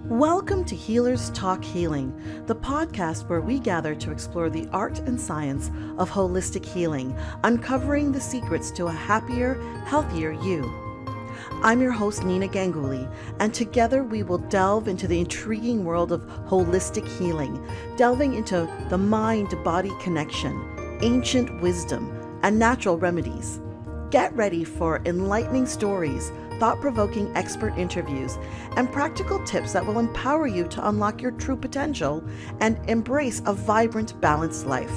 Welcome to Healers Talk Healing, the podcast where we gather to explore the art and science of holistic healing, uncovering the secrets to a happier, healthier you. I'm your host, Nina Ganguly, and together we will delve into the intriguing world of holistic healing, delving into the mind-body connection, ancient wisdom, and natural remedies. Get ready for enlightening stories, thought-provoking expert interviews, and practical tips that will empower you to unlock your true potential and embrace a vibrant, balanced life.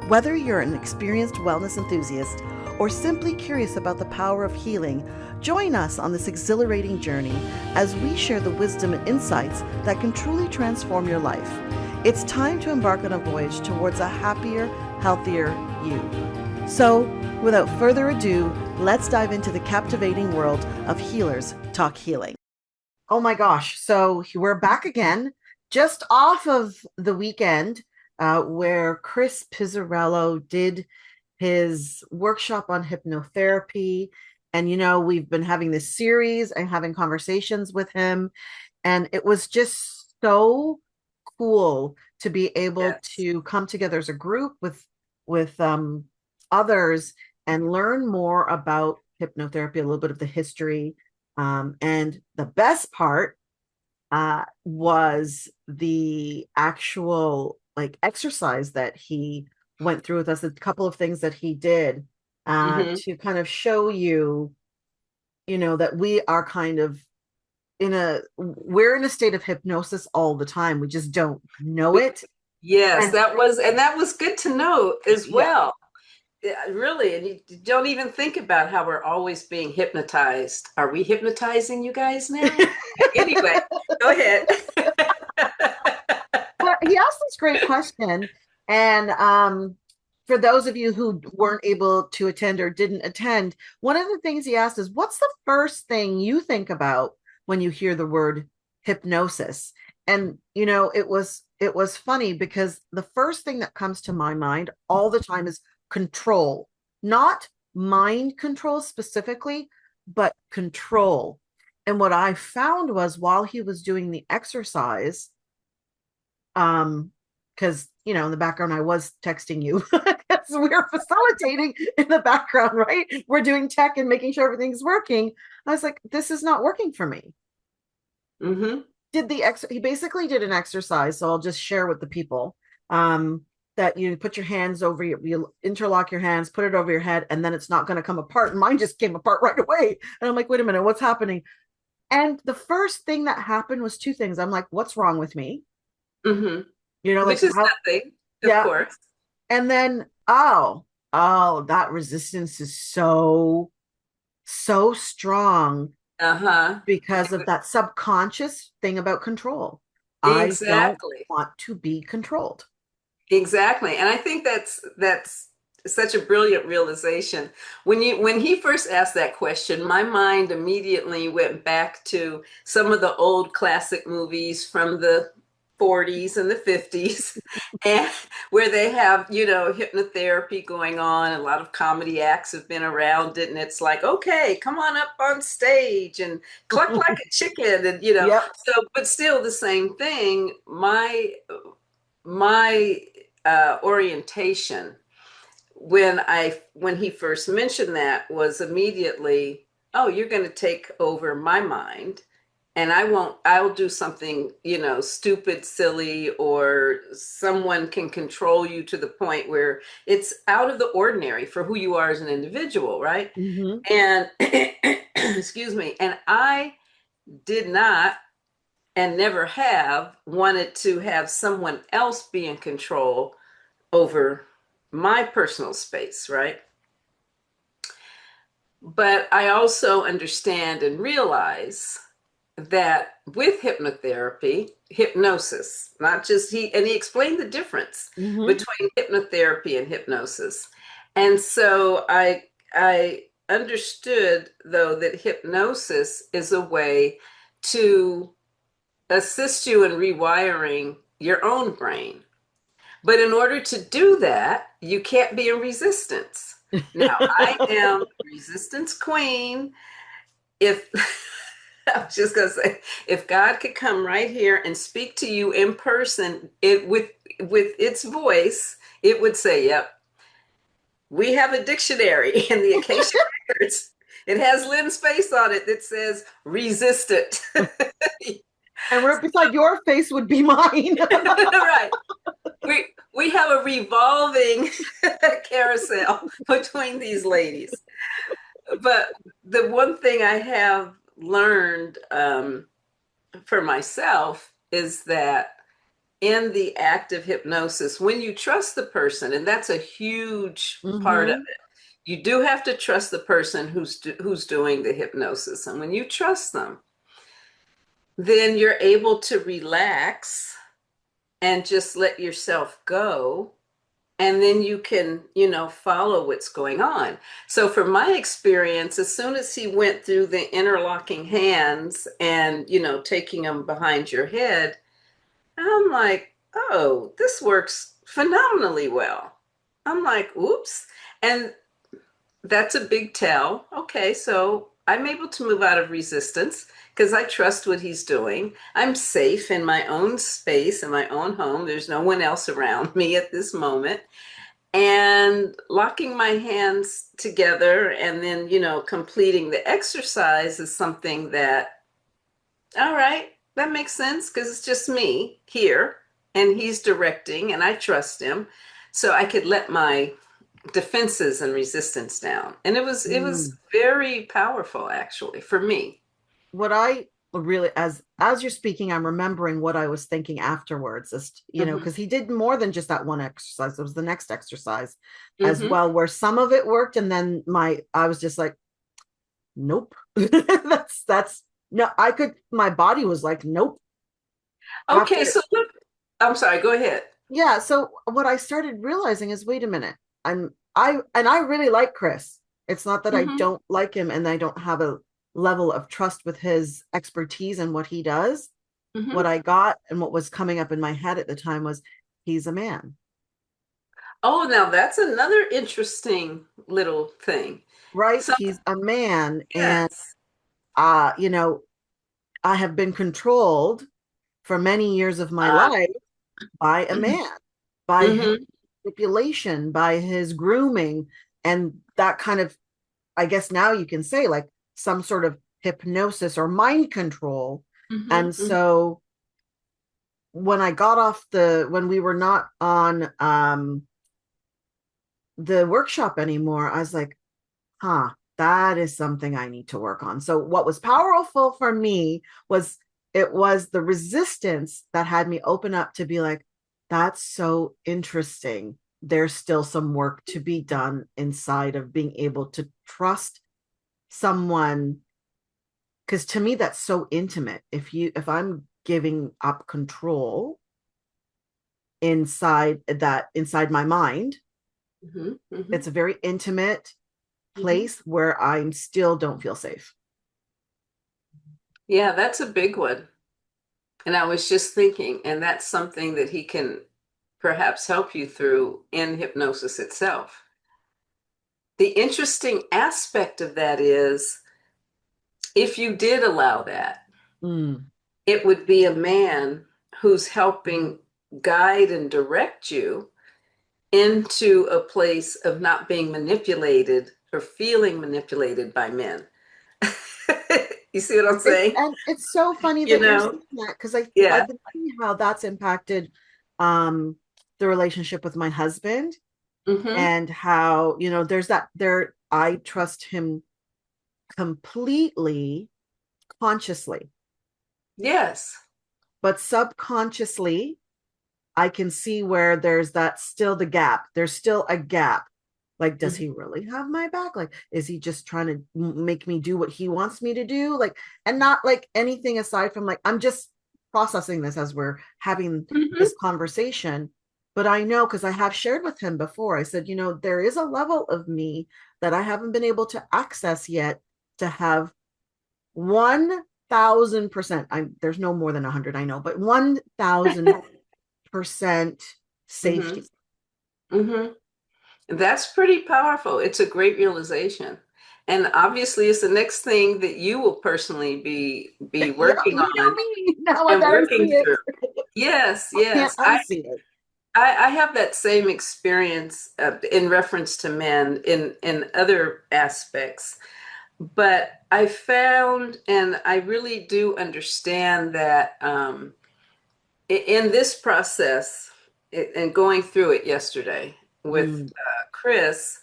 Whether you're an experienced wellness enthusiast or simply curious about the power of healing, join us on this exhilarating journey as we share the wisdom and insights that can truly transform your life. It's time to embark on a voyage towards a happier, healthier you. So, without further ado, let's dive into the captivating world of Healers Talk Healing. Oh my gosh, so we're back again, just off of the weekend where Chris Pizzarello did his workshop on hypnotherapy. And, you know, we've been having this series and having conversations with him. And it was just so cool to be able to come together as a group with others and learn more about hypnotherapy, a little bit of the history. And the best part was the actual exercise that he went through with us, a couple of things that he did to kind of show you, that we are kind of we're in a state of hypnosis all the time. We just don't know it. Yes, that was good to know as well. Yeah, really, and you don't even think about how we're always being hypnotized. Are we hypnotizing you guys now? Anyway, go ahead. Well, he asked this great question, and for those of you who weren't able to attend or didn't attend, one of the things he asked is, what's the first thing you think about when you hear the word hypnosis? And, it was funny because the first thing that comes to my mind all the time is control, not mind control specifically, but control. And what I found was while he was doing the exercise, because, in the background, I was texting you because we're facilitating in the background, right? We're doing tech and making sure everything's working. I was like, this is not working for me. Mm-hmm. He basically did an exercise. So I'll just share with the people, that you put your hands over you interlock your hands, put it over your head, and then it's not going to come apart. And mine just came apart right away. And I'm like, wait a minute, what's happening? And the first thing that happened was two things. I'm like, what's wrong with me? Mm-hmm. Which is nothing, of course. And then, oh, that resistance is so strong. Because of that subconscious thing about control. Exactly. I don't want to be controlled. Exactly. And I think that's such a brilliant realization. When he first asked that question, my mind immediately went back to some of the old classic movies from the 40s and the 50s, and where they have, hypnotherapy going on. A lot of comedy acts have been around it, and it's like, okay, come on up on stage and cluck like a chicken, and Yep. So, but still the same thing. My orientation when he first mentioned that was immediately, oh, you're going to take over my mind, and I'll do something, stupid, silly, or someone can control you to the point where it's out of the ordinary for who you are as an individual, right? Mm-hmm. And excuse me, and I did not and never have wanted to have someone else be in control over my personal space, right? But I also understand and realize that with hypnotherapy, hypnosis, not just he explained the difference between hypnotherapy and hypnosis. And so I understood, though, that hypnosis is a way to assist you in rewiring your own brain. But in order to do that, you can't be in resistance. Now, I am resistance queen. If I was just gonna say, if God could come right here and speak to you in person, it with its voice, it would say, "Yep, we have a dictionary in the Acacia records. It has Lynn's face on it that says resist it." And right beside your face would be mine. Right. We have a revolving carousel between these ladies. But the one thing I have learned for myself is that in the act of hypnosis, when you trust the person, and that's a huge part of Mm-hmm. it, you do have to trust the person who's doing the hypnosis. And when you trust them, then you're able to relax and just let yourself go, and then you can, follow what's going on. So from my experience, as soon as he went through the interlocking hands and, taking them behind your head, I'm like, oh, this works phenomenally well. I'm like, oops. And that's a big tell. Okay, so I'm able to move out of resistance because I trust what he's doing. I'm safe in my own space, in my own home. There's no one else around me at this moment. And locking my hands together and then, completing the exercise is something that, all right, that makes sense because it's just me here and he's directing and I trust him. So I could let my defenses and resistance down. And it was very powerful actually for me. What I really, as you're speaking, I'm remembering what I was thinking afterwards, as Hmm. because he did more than just that one exercise. It was the next exercise as Hmm. well, where some of it worked, and then I was just like, nope. That's no, I could, my body was like, nope. Okay, After, so look, I'm sorry, go ahead. yeah, so what I started realizing is, wait a minute, I really like Chris. It's not that I Hmm. don't like him and I don't have a level of trust with his expertise and what he does. What Hmm. I got and what was coming up in my head at the time was, he's a man, Oh, now that's another interesting little thing. right? So, He's a man. And yes. uh, you know, I have been controlled for many years of my Uh, life by a man, by his hmm. manipulation, by his grooming, and that kind of, I guess now you can say, like some sort of hypnosis or mind control. Hmm. And Hmm. so when we were not on the workshop anymore, I was like, huh, that is something I need to work on. So what was powerful for me was, it was the resistance that had me open up to be like, that's so interesting. There's still some work to be done inside of being able to trust someone, because to me that's so intimate. If I'm giving up control inside my mind, Hmm. Hmm. it's a very intimate Hmm. place where I still don't feel safe. Yeah, that's a big one. And I was just thinking, and that's something that he can perhaps help you through in hypnosis itself. The interesting aspect of that is if you did allow that, Mm. it would be a man who's helping guide and direct you into a place of not being manipulated or feeling manipulated by men. You see what I'm saying? It's so funny You that you're know? saying that, because I Yeah. can see how that's impacted um the relationship with my husband, Hmm. and how, there's that there I trust him completely consciously, Yes. but subconsciously I can see where there's that still the gap. There's still a gap. Like, does Mhm. he really have my back? Like, is he just trying to make me do what he wants me to do? Like, and not like anything aside from, like, I'm just processing this as we're having Mhm. this conversation. But I know, because I have shared with him before, I said, there is a level of me that I haven't been able to access yet, to have 1,000%. There's no more than 100, I know, but 1,000% Hmm. safety. Hmm. That's pretty powerful. It's a great realization. And obviously, it's the next thing that you will personally be Yeah, working you know on me. Now I and better working see it. through. Yes, I can't yes. unsee it. I have that same experience in reference to men in other aspects. But I found, and I really do understand that in this process, and going through it yesterday with Mm, Chris,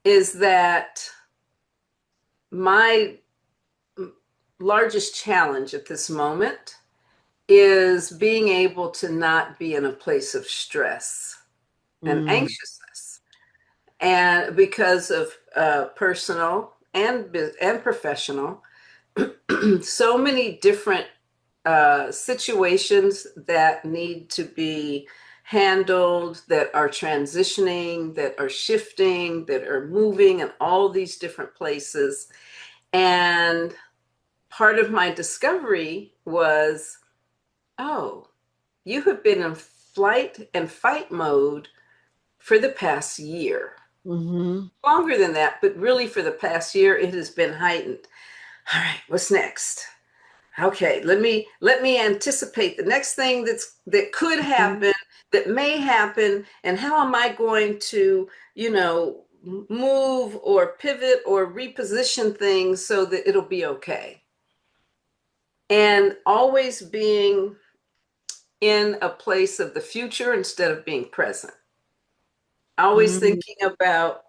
is that my largest challenge at this moment is being able to not be in a place of stress and mm, anxiousness, and because of personal and professional, so many different situations that need to be handled, that are transitioning, that are shifting, that are moving in all these different places. And part of my discovery was, oh, you have been in flight and fight mode for the past year. mm-hmm. Longer than that, but really for the past year, it has been heightened. All right, what's next? Okay, let me anticipate the next thing that could Mm-hmm. happen, that may happen, and how am I going to, move or pivot or reposition things so that it'll be okay. And always being in a place of the future instead of being present. Always Mm, thinking about,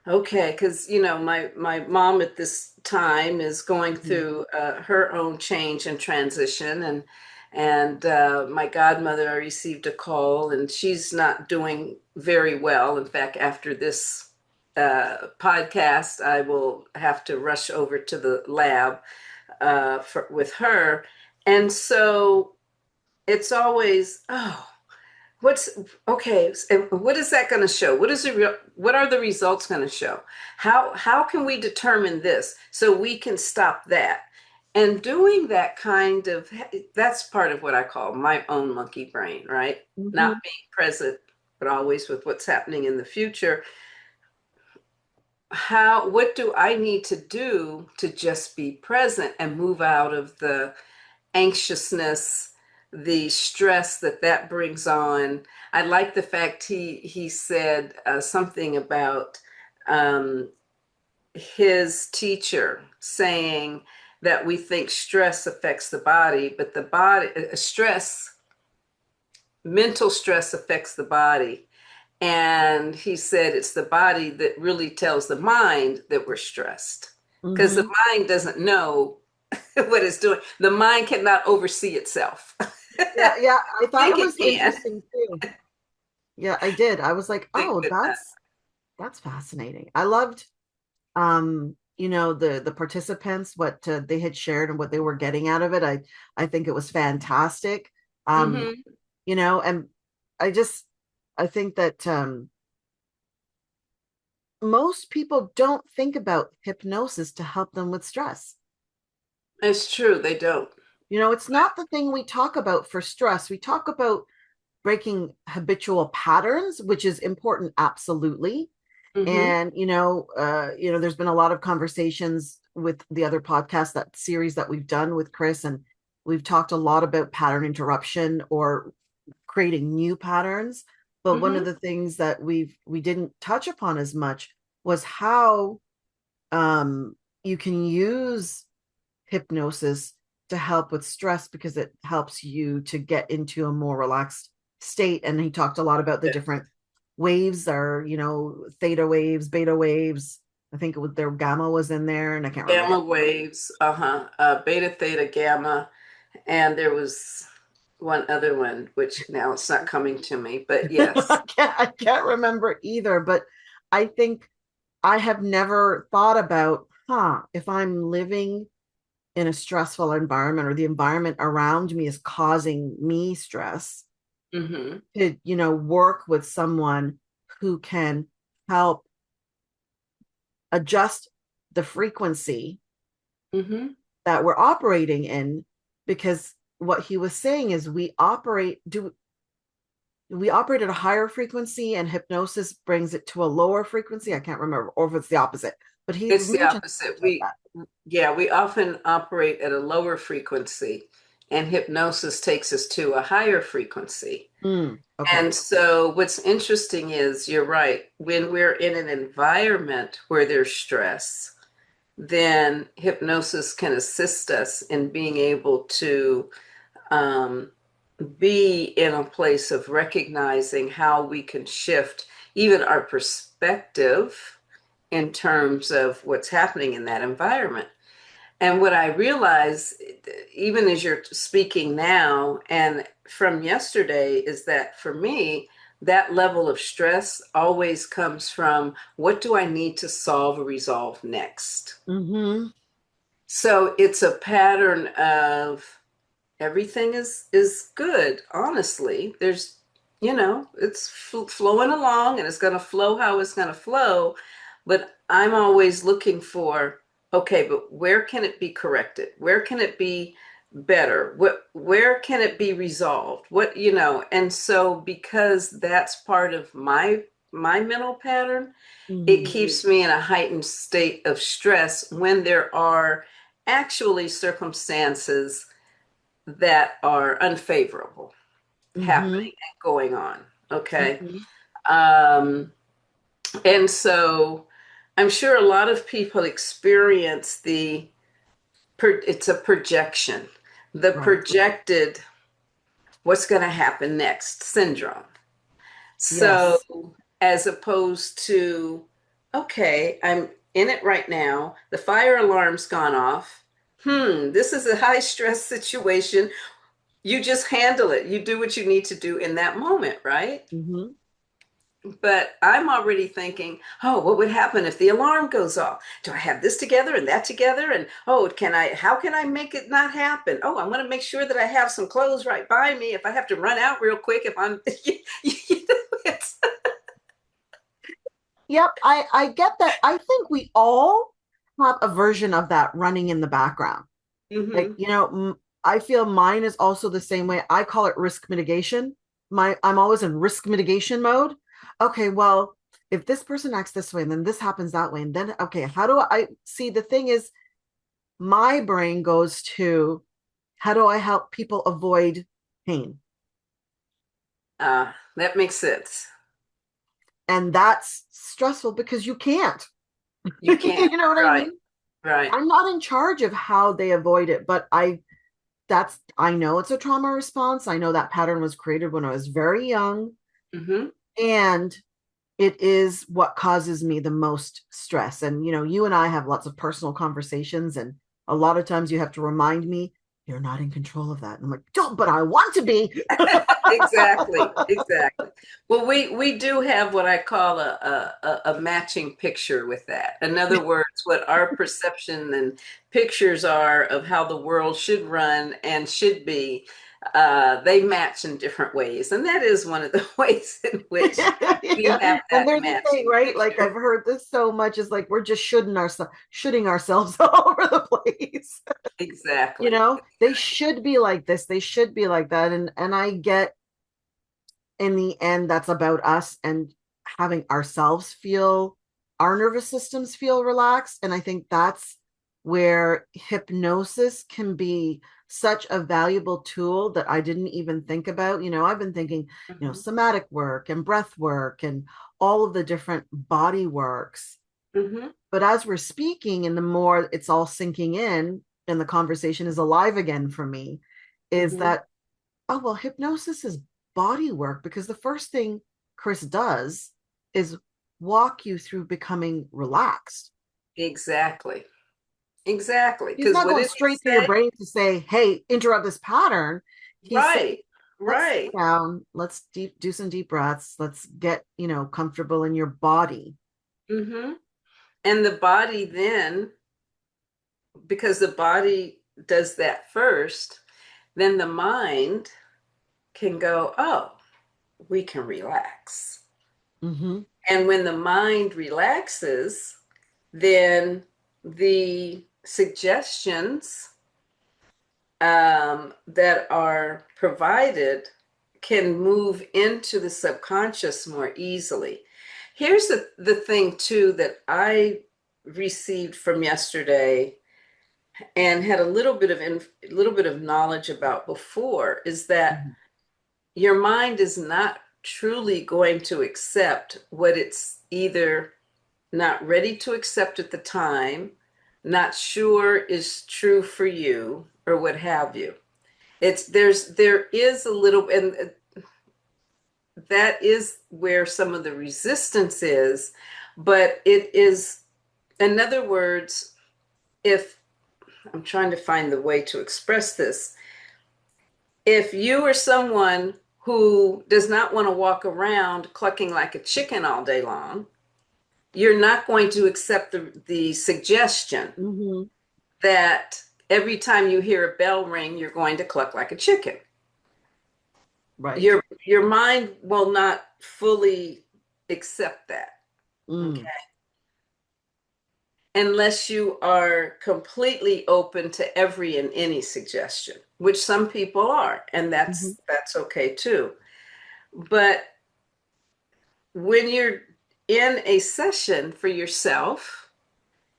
okay, because my mom at this time is going through her own change and transition, and my godmother, I received a call, and she's not doing very well. In fact, after this podcast, I will have to rush over to the lab with her, and so it's always, oh, what's okay, and what is that going to show? What are the results going to show? How can we determine this so we can stop that? And doing that kind of, that's part of what I call my own monkey brain, right? Not mhm. being present, but always with what's happening in the future. What do I need to do to just be present and move out of the anxiousness, the stress that brings on? I like the fact he said something about um, his teacher saying that we think stress affects the body, but the body mental stress affects the body. And he said it's the body that really tells the mind that we're stressed, because the Mm-hmm. mind doesn't know what it's doing. The mind cannot oversee itself. Yeah, yeah. I thought Think it it was can. interesting too. Yeah, I did. I was like, Think oh, that. that's fascinating. I loved the participants, what they had shared and what they were getting out of it. I think it was fantastic. Um, Hmm. and I just I think that most people don't think about hypnosis to help them with stress. It's true. They don't. It's not the thing we talk about for stress. We talk about breaking habitual patterns, which is important, absolutely. Hmm. And there's been a lot of conversations with the other podcast, that series that we've done with Chris, and we've talked a lot about pattern interruption or creating new patterns. But one of Hmm. the things that we didn't touch upon as much was how you can use hypnosis to help with stress, because it helps you to get into a more relaxed state. And he talked a lot about the Yeah. different waves, or theta waves, beta waves. I think it was their gamma was in there, and I can't remember the Gamma other. waves. Uh-huh. Beta, theta, gamma. And there was one other one, which now it's not coming to me, but yes. I can't remember either, but I think I have never thought about, if I'm living in a stressful environment, or the environment around me is causing me stress, Hmm. to work with someone who can help adjust the frequency Hmm. that we're operating in. Because what he was saying is, we operate at a higher frequency, and hypnosis brings it to a lower frequency. I can't remember, or if it's the opposite, but he It's the mentioned opposite. like that. We often operate at a lower frequency, and hypnosis takes us to a higher frequency. Okay. And so what's interesting is you're right. When we're in an environment where there's stress, then hypnosis can assist us in being able to um, be in a place of recognizing how we can shift even our perspective in terms of what's happening in that environment. And what I realize, even as you're speaking now and from yesterday, is that for me, that level of stress always comes from what do I need to solve or resolve next? Mm-hmm. So it's a pattern of everything is good, honestly. There's, it's flowing along and it's going to flow how it's going to flow, but I'm always looking for, okay, but where can it be corrected? Where can it be better? Where can it be resolved? And so because that's part of my mental pattern, it Mm-hmm. keeps me in a heightened state of stress when there are actually circumstances that are unfavorable Mm-hmm. happening and going on. Okay. Mm-hmm. Um, and so I'm sure a lot of people experience it's a projection, the Right. projected what's going to happen next syndrome. So Yes. as opposed to, okay, I'm in it right now, the fire alarm's gone off. This is a high stress situation. You just handle it. You do what you need to do in that moment, right? Mm-hmm. But I'm already thinking, oh, what would happen if the alarm goes off? Do I have this together and that together? And oh, how can I make it not happen? Oh, I'm going to make sure that I have some clothes right by me if I have to run out real quick. If I'm, it's, Yep, I get that. I think we all have a version of that running in the background. Like, hmm I feel mine is also the same way. I call it risk mitigation. I'm always in risk mitigation mode. Okay, well, if this person acts this way and then this happens that way, and then okay, how do I see? The thing is, my brain goes to how do I help people avoid pain? that makes sense. And that's stressful because you can't. You can't. You know what I Right. mean? Right. I'm not in charge of how they avoid it, but I know it's a trauma response. I know that pattern was created when I was very young, hmm and it is what causes me the most stress. And you and I have lots of personal conversations, and a lot of times you have to remind me you're not in control of that. And I'm like, don't, but I want to be. Exactly, exactly. Well, we do have what I call a matching picture with that. In other words, what our perception and pictures are of how the world should run and should be, they match in different ways, and that is one of the ways in which we have Yeah. And that there's a thing, matching right? Like I've picture. heard this so much is like we're just shooting ourselves all over the place. Exactly. They should be like this, they should be like that. And I get in the end that's about us and having ourselves feel our nervous systems feel relaxed. And I think that's where hypnosis can be such a valuable tool that I didn't even think about. I've been thinking, hmm somatic work and breath work and all of the different body works. hmm But as we're speaking, and the more it's all sinking in and the conversation is alive again for me, is hmm that, oh, well, hypnosis is body work because the first thing Chris does is walk you through becoming relaxed. Exactly. Exactly. He's Because not what going did he straight to your say? brain to say, hey, interrupt this pattern. He's saying, Right. let's sit Right. down, let's do some deep breaths, let's get, comfortable in your body. hmm And the body then, because the body does that first, then the mind can go, oh, we can relax. Mm-hmm. And when the mind relaxes, then the suggestions that are provided can move into the subconscious more easily. Here's the thing, too, that I received from yesterday and had a little bit of knowledge about before is that Mhm. your mind is not truly going to accept what it's either not ready to accept at the time, not sure is true for you, or what have you. There is a little, and that is where some of the resistance is, but it is, in other words, if I'm trying to find the way to express this, if you are someone who does not want to walk around clucking like a chicken all day long, you're not going to accept the suggestion Mhm. that every time you hear a bell ring, you're going to cluck like a chicken. Right. Your mind will not fully accept that. Okay. Mm. Unless you are completely open to every and any suggestion, which some people are, and Mhm. that's okay too. But when you're in a session for yourself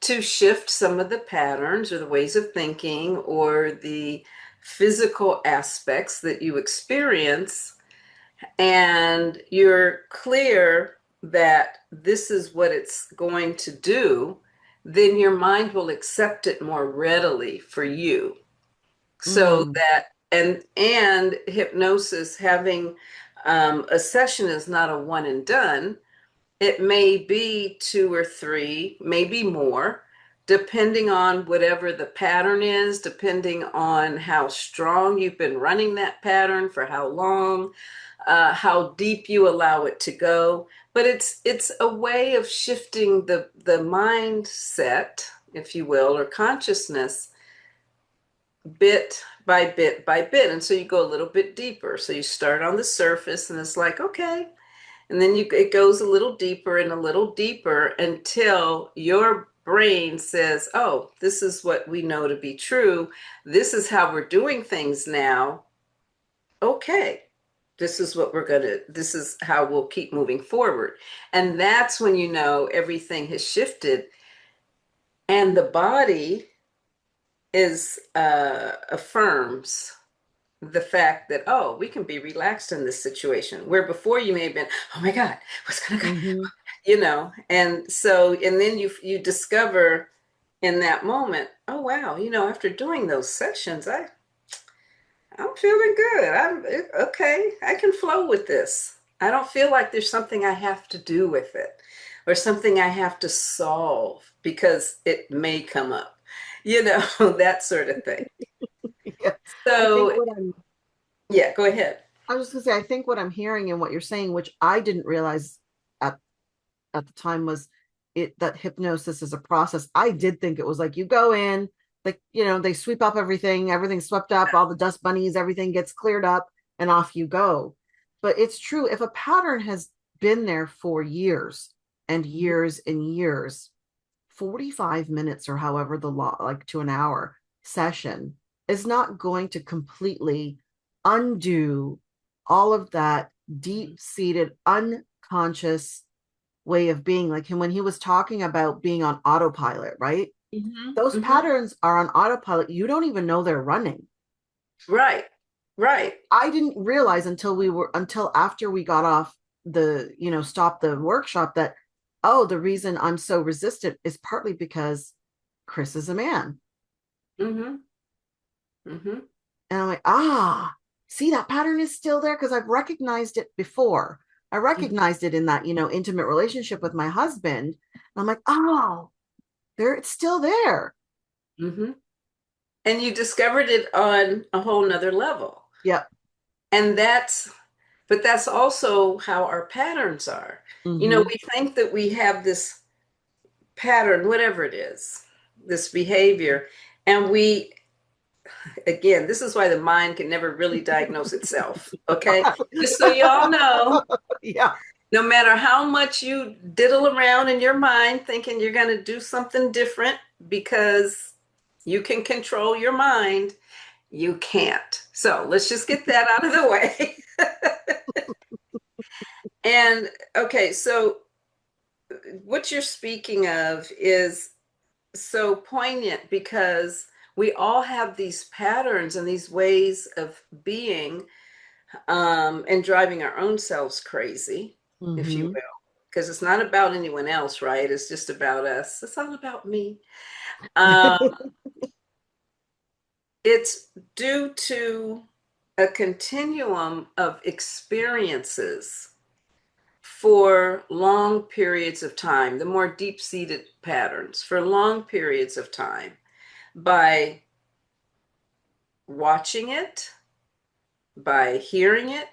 to shift some of the patterns or the ways of thinking or the physical aspects that you experience, and you're clear that this is what it's going to do, then your mind will accept it more readily for you. So Mm. that, and hypnosis, having a session is not a one and done. It may be two or three, maybe more, depending on whatever the pattern is, depending on how strong you've been running that pattern, for how long, how deep you allow it to go. But it's a way of shifting the mindset, if you will, or consciousness, bit by bit by bit. And so you go a little bit deeper. So you start on the surface and it's like, okay. And then it goes a little deeper and a little deeper until your brain says, oh, this is what we know to be true. This is how we're doing things now. Okay, this is how we'll keep moving forward. And that's when you know everything has shifted and the body is affirms the fact that, oh, we can be relaxed in this situation, where before you may have been, oh my God, what's gonna go, Mhm. and so, and then you discover in that moment, oh wow, after doing those sessions, I'm feeling good. Okay. I can flow with this. I don't feel like there's something I have to do with it or something I have to solve because it may come up, that sort of thing. Yeah. I think So, what I'm yeah, go ahead. I was just gonna say, I think what I'm hearing and what you're saying, which I didn't realize at at the time, was it that hypnosis is a process. I did think it was like you go in, like, they sweep up everything, everything's swept up, all the dust bunnies, everything gets cleared up, and off you go. But it's true, if a pattern has been there for years and years and years, 45 minutes or however the law, like to an hour session, is not going to completely undo all of that deep seated unconscious way of being. Like him when he was talking about being on autopilot, right? Those Hmm. patterns are on autopilot. You don't even know they're running. Right, right. I didn't realize until after we got off stopped the workshop, that, oh, the reason I'm so resistant is partly because Chris is a man. Hmm. Hmm. And I'm like, see, that pattern is still there because I've recognized it before. I recognized it in that, intimate relationship with my husband. And I'm like, oh, it's still there. Hmm. And you discovered it on a whole nother level. Yep. And but that's also how our patterns are. Mm-hmm. We think that we have this pattern, whatever it is, this behavior, and again, this is why the mind can never really diagnose itself. Okay. Just so y'all know, Yeah. no matter how much you diddle around in your mind thinking you're going to do something different because you can control your mind, you can't. So let's just get that out of the way. And okay, so what you're speaking of is so poignant because we all have these patterns and these ways of being, and driving our own selves crazy, if you Mm-hmm. will, because it's not about anyone else, right? It's just about us. It's all about me. Um, it's due to a continuum of experiences for long periods of time, the more deep-seated patterns for long periods of time, by watching it, by hearing it,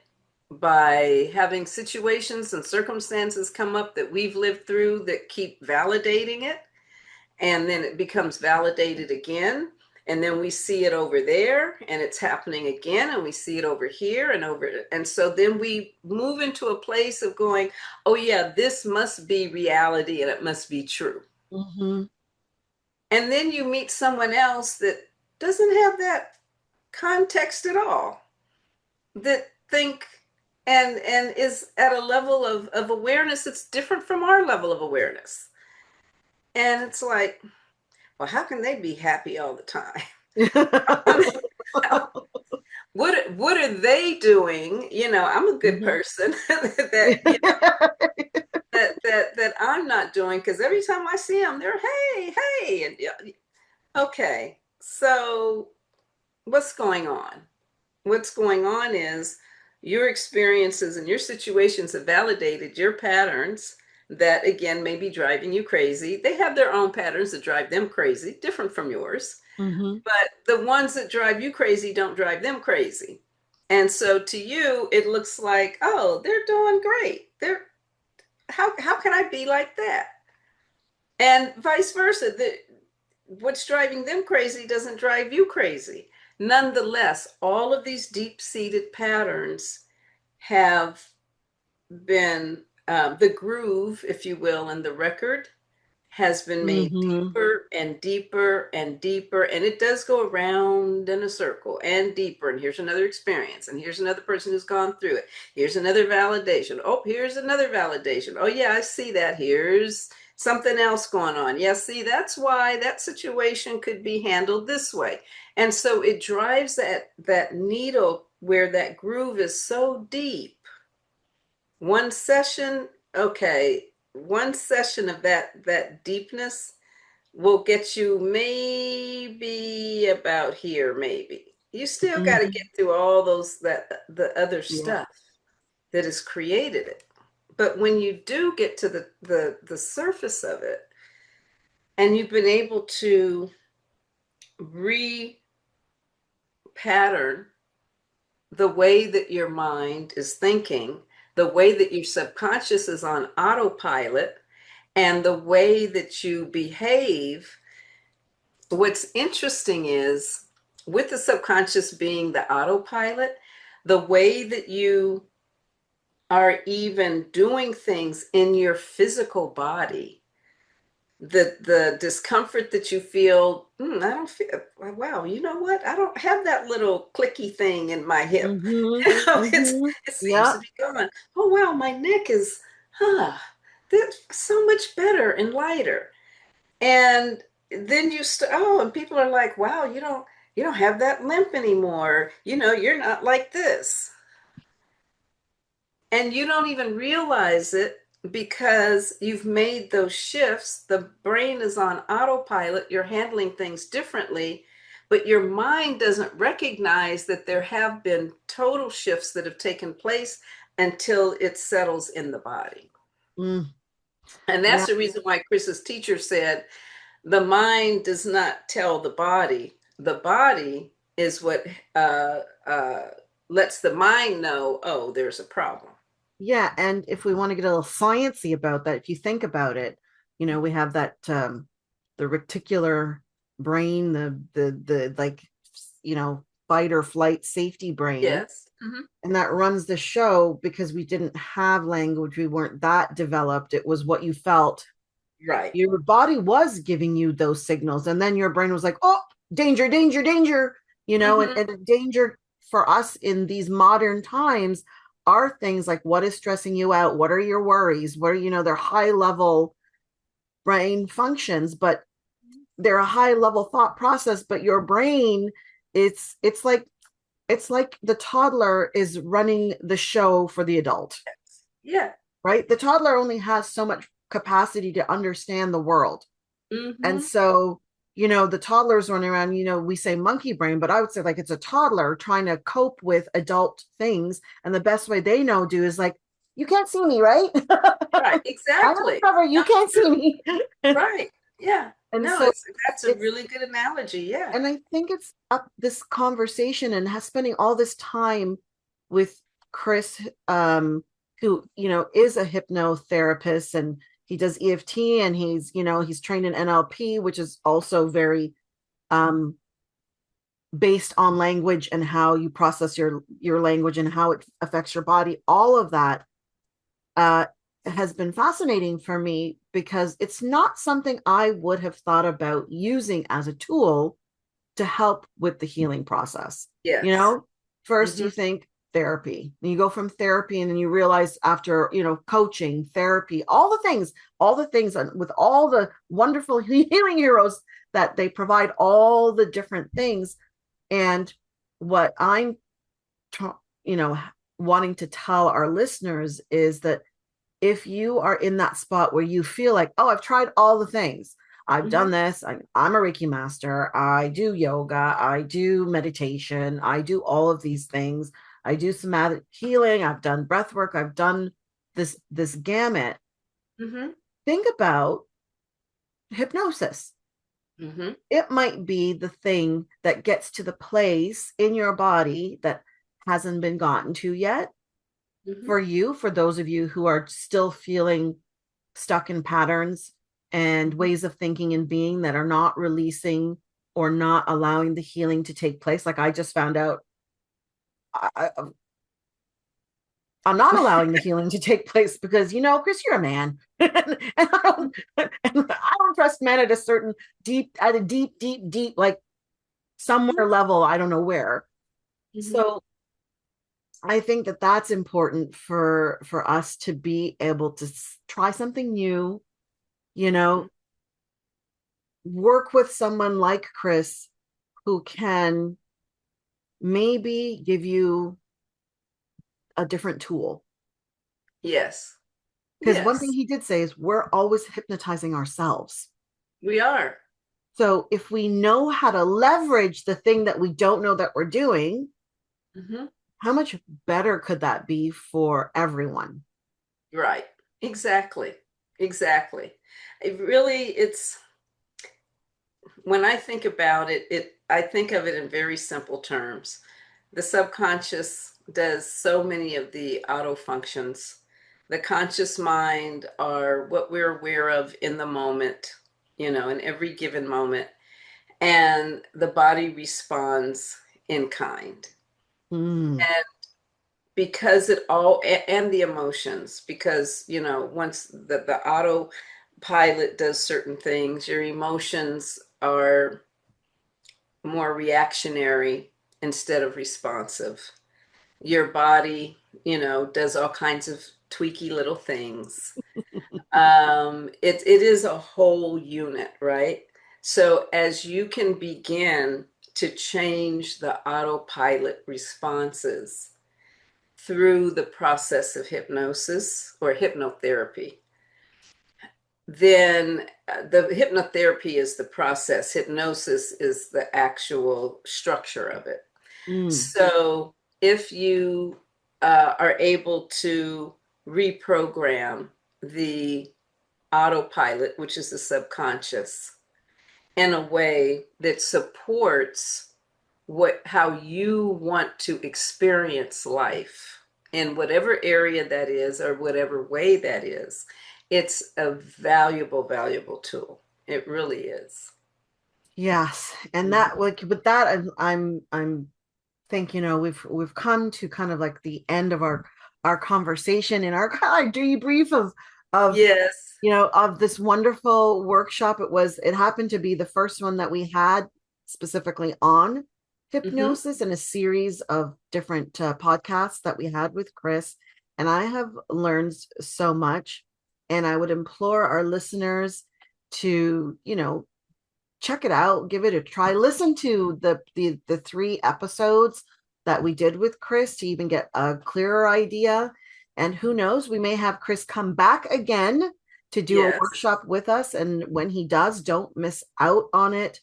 by having situations and circumstances come up that we've lived through that keep validating it. And then it becomes validated again. And then we see it over there and it's happening again. And we see it over here and over. And so then we move into a place of going, oh, yeah, this must be reality and it must be true. Mm-hmm. And then you meet someone else that doesn't have that context at all, that think and is at a level of awareness that's different from our level of awareness. And it's like, well, how can they be happy all the time? What are they doing? You know, I'm a good Mm-hmm. person that you know that I'm not doing, because every time I see them, they're hey, and yeah, okay. So what's going on? What's going on is your experiences and your situations have validated your patterns that, again, may be driving you crazy. They have their own patterns that drive them crazy, different from yours. Mm-hmm. But the ones that drive you crazy don't drive them crazy. And so to you, it looks like, oh, they're doing great. They're how can I be like that? And vice versa. What's driving them crazy doesn't drive you crazy. Nonetheless, all of these deep-seated patterns have been, the groove, if you will, in the record has been made Mm-hmm. deeper and deeper and deeper. And it does go around in a circle and deeper. And here's another experience. And here's another person who's gone through it. Here's another validation. Oh, here's another validation. Oh, yeah, I see that. Here's something else going on. Yeah, see, that's why that situation could be handled this way. And so it drives that needle where that groove is so deep. One session, okay, one session of that deepness will get you maybe about here, maybe. You still got to Mm-hmm. get through all those, that the other Yeah. stuff that has created it. But when you do get to the surface of it, and you've been able to repattern the way that your mind is thinking, the way that your subconscious is on autopilot, and the way that you behave. What's interesting is, with the subconscious being the autopilot, the way that you are even doing things in your physical body, the discomfort that you feel, I don't feel, wow, you know what? I don't have that little clicky thing in my hip. Mm-hmm. Mm-hmm. It seems Yeah. to be gone. Oh, wow, my neck is, that's so much better and lighter. And then and people are like, wow, you don't have that limp anymore. You're not like this. And you don't even realize it because you've made those shifts. The brain is on autopilot. You're handling things differently, but your mind doesn't recognize that there have been total shifts that have taken place until it settles in the body. Mm. And Yeah. that's the reason why Chris's teacher said, the mind does not tell the body. The body is what uh, uh, lets the mind know, oh, there's a problem. Yeah. And if we want to get a little sciencey about that, if you think about it, we have that the reticular brain, the like, fight or flight safety brain. Yes. Hmm. And that runs the show because we didn't have language. We weren't that developed. It was what you felt. Right. Your body was giving you those signals. And then your brain was like, oh, danger, danger, danger, Hmm. and danger for us in these modern times are things like, what is stressing you out? What are your worries? They're high level brain functions, but they're a high level thought process, but your brain, it's like the toddler is running the show for the adult, Yeah. right? The toddler only has so much capacity to understand the world. And Mm-hmm. so, the toddler's running around, we say monkey brain, but I would say like it's a toddler trying to cope with adult things. And the best way they know do is like, you can't see me, right? Right. I have Exactly. cover, you can't see me. Right. Yeah. And No, so that's a it's really good analogy. Yeah. and I think it's up this conversation and spending all this time with Chris, who, is a hypnotherapist, and he does EFT, and he's trained in NLP, which is also very um, based on language and how you process your language and how it affects your body. All of that uh, has been fascinating for me because it's not something I would have thought about using as a tool to help with the healing process. Yes. First Mm-hmm. you think therapy, and you go from therapy, and then you realize after, coaching, therapy, all the things with all the wonderful healing heroes that they provide all the different things. And what I'm, you know, wanting to tell our listeners is that if you are in that spot where you feel like, oh, I've tried all the things, I've Mm-hmm. done this, I'm a Reiki master, I do yoga, I do meditation, I do all of these things, I do somatic healing, I've done breath work, I've done this gamut. Mm-hmm. Think about hypnosis. Mm-hmm. It might be the thing that gets to the place in your body that hasn't been gotten to yet Mm-hmm. for you, for those of you who are still feeling stuck in patterns and Mm-hmm. ways of thinking and being that are not releasing or not allowing the healing to take place. Like I just found out I, I'm not allowing the healing to take place because, Chris, you're a man. And I don't trust men at a certain deep, like somewhere level, I don't know where. Mm-hmm. So I think that that's important for us to be able to try something new, you Mm-hmm. know, work with someone like Chris who can maybe give you a different tool. Yes. Because one thing Yes. he did say is we're always hypnotizing ourselves. We are. So if we know how to leverage the thing that we don't know that we're doing, Mm-hmm. how much better could that be for everyone? Right. Exactly. Exactly. It's when I think about it, I think of it in very simple terms. The subconscious does so many of the auto functions. The conscious mind are what we're aware of in the moment, in every given moment. And the body responds in kind. Mm, And because it all, and the emotions, because, once the autopilot does certain things, your emotions are more reactionary instead of responsive. Your body, does all kinds of tweaky little things. It is a whole unit, right? So as you can begin to change the autopilot responses through the process of hypnosis or hypnotherapy, then the hypnotherapy is the process, hypnosis is the actual structure of it. mm, So if you are able to reprogram the autopilot, which is the subconscious, in a way that supports how you want to experience life in whatever area that is or whatever way that is, it's a valuable, valuable tool. It really is. yes. And Mhm. that, like, with that, I'm think, we've come to kind of like the end of our conversation and our kind of debrief of Yes. of this wonderful workshop. It happened to be the first one that we had specifically on Hmm. hypnosis in a series of different podcasts that we had with Chris. And I have learned so much. And I would implore our listeners to, check it out, give it a try. Listen to the 3 episodes that we did with Chris to even get a clearer idea. And who knows, we may have Chris come back again to do a Yes. workshop with us. And when he does, don't miss out on it.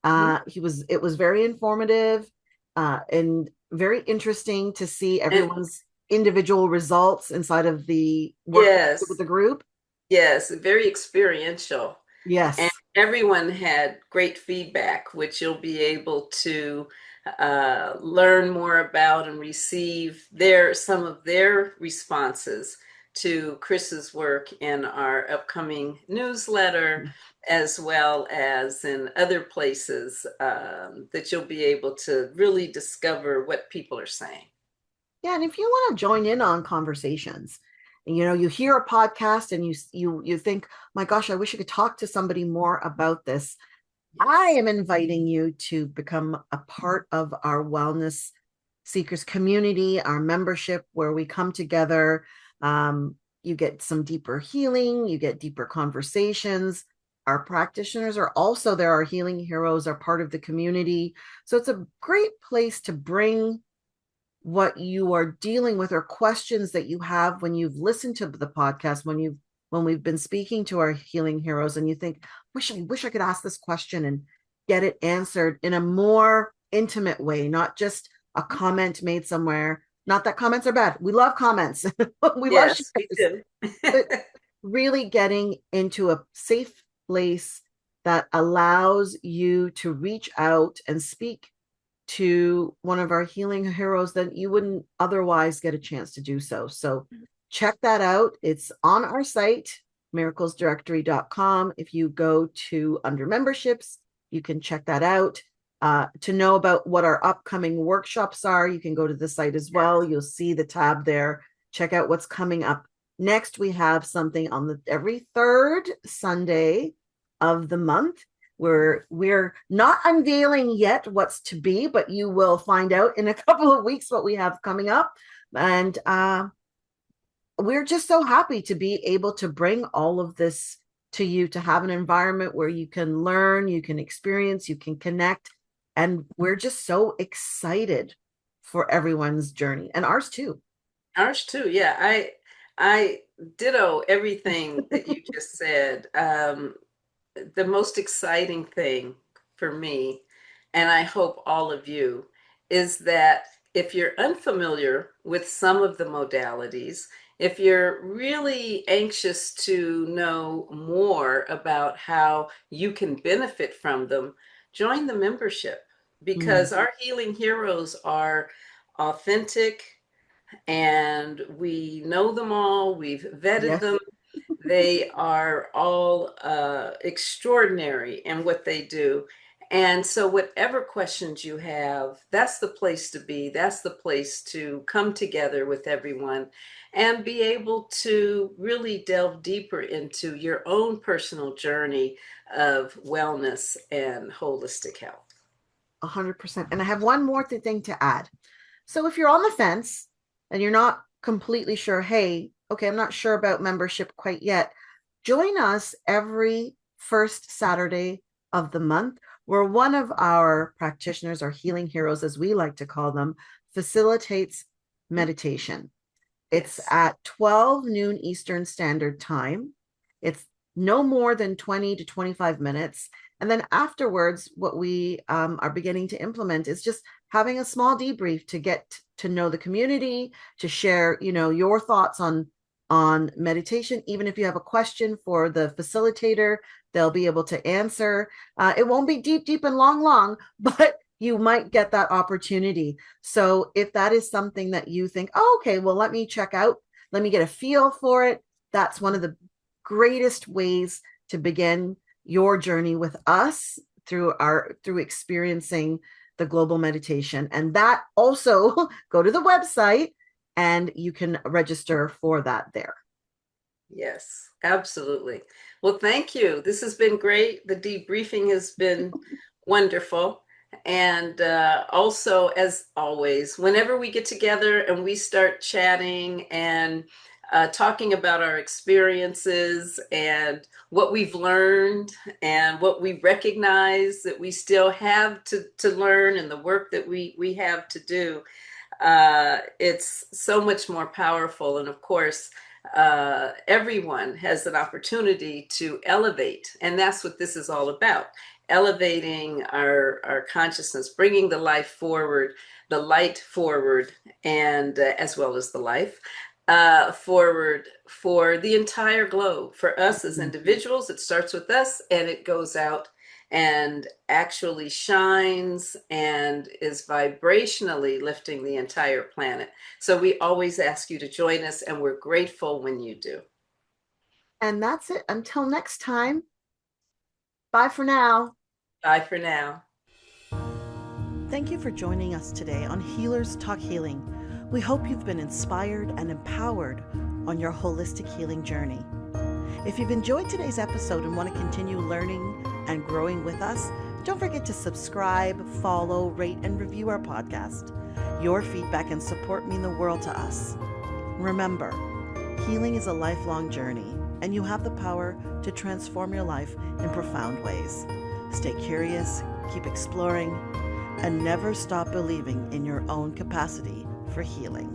Mhm. It was very informative and very interesting to see And everyone's individual results inside of the work with yes, the group. yes, very experiential. And Yes. everyone had great feedback, which you'll be able to learn more about and receive some of their responses to Chris's work in our upcoming newsletter, as well as in other places that you'll be able to really discover what people are saying. Yeah, and if you want to join in on conversations, and you hear a podcast and you think, my gosh, I wish I could talk to somebody more about this. I Yes. am inviting you to become a part of our Wellness Seekers community, our membership, where we come together. You get some deeper healing, you get deeper conversations. Our practitioners are also there. Our healing heroes are part of the community. So it's a great place to bring what you are dealing with or questions that you have when you've listened to the podcast, when we've been speaking to our healing heroes, and you think, wish I could ask this question and get it answered in a more intimate way, not just a comment made somewhere. Not that comments are bad. We love comments. We love Yes, we shares, do. but really getting into a safe place that allows you to reach out and speak to one of our healing heroes that you wouldn't otherwise get a chance to do so. So check that out. It's on our site, miraclesdirectory.com. If you go to under memberships, you can check that out. To know about what our upcoming workshops are, you can go to the site as well. You'll see the tab there. Check out what's coming up. Next, we have something on every third Sunday of the month. We're not unveiling yet what's to be, but you will find out in a couple of weeks what we have coming up. And we're just so happy to be able to bring all of this to you, to have an environment where you can learn, you can experience, you can connect. And we're just so excited for everyone's journey and ours too. Ours too. Yeah, I ditto everything that you just said. The most exciting thing for me, and I hope all of you, is that if you're unfamiliar with some of the modalities, if you're really anxious to know more about how you can benefit from them, join the membership, Mm, because our healing heroes are authentic and we know them all, we've vetted yes, them. They are all extraordinary in what they do. And so, whatever questions you have, that's the place to be. That's the place to come together with everyone and be able to really delve deeper into your own personal journey of wellness and holistic health. 100%. And I have one more thing to add. So if you're on the fence and you're not completely sure, hey, okay, I'm not sure about membership quite yet, join us every first Saturday of the month, where one of our practitioners, our healing heroes, as we like to call them, facilitates meditation. It's Yes. at 12 noon Eastern Standard Time. It's no more than 20 to 25 minutes. And then afterwards, what we are beginning to implement is just having a small debrief to get to know the community, to share, your thoughts on meditation. Even if you have a question for the facilitator, they'll be able to answer. It won't be deep and long, but you might get that opportunity. So if that is something that you think, oh, okay, well, let me check out, let me get a feel for it, that's one of the greatest ways to begin your journey with us through experiencing the global meditation. And that also go to the website and you can register for that there. Yes, absolutely. Well, thank you. This has been great. The debriefing has been wonderful. And also, as always, whenever we get together and we start chatting and talking about our experiences and what we've learned and what we recognize that we still have to learn and the work that we have to do. It's so much more powerful. And of course, everyone has an opportunity to elevate. And that's what this is all about. Elevating our consciousness, bringing the life forward, the light forward, and as well as the life forward for the entire globe. For us as individuals, it starts with us and it goes out and actually shines and is vibrationally lifting the entire planet. So we always ask you to join us, and we're grateful when you do. And that's it. Until next time. Bye for now. Bye for now. Thank you for joining us today on Healers Talk Healing. We hope you've been inspired and empowered on your holistic healing journey. If you've enjoyed today's episode and want to continue learning and growing with us, don't forget to subscribe, follow, rate, and review our podcast. Your feedback and support mean the world to us. Remember, healing is a lifelong journey, and you have the power to transform your life in profound ways. Stay curious, keep exploring, and never stop believing in your own capacity for healing.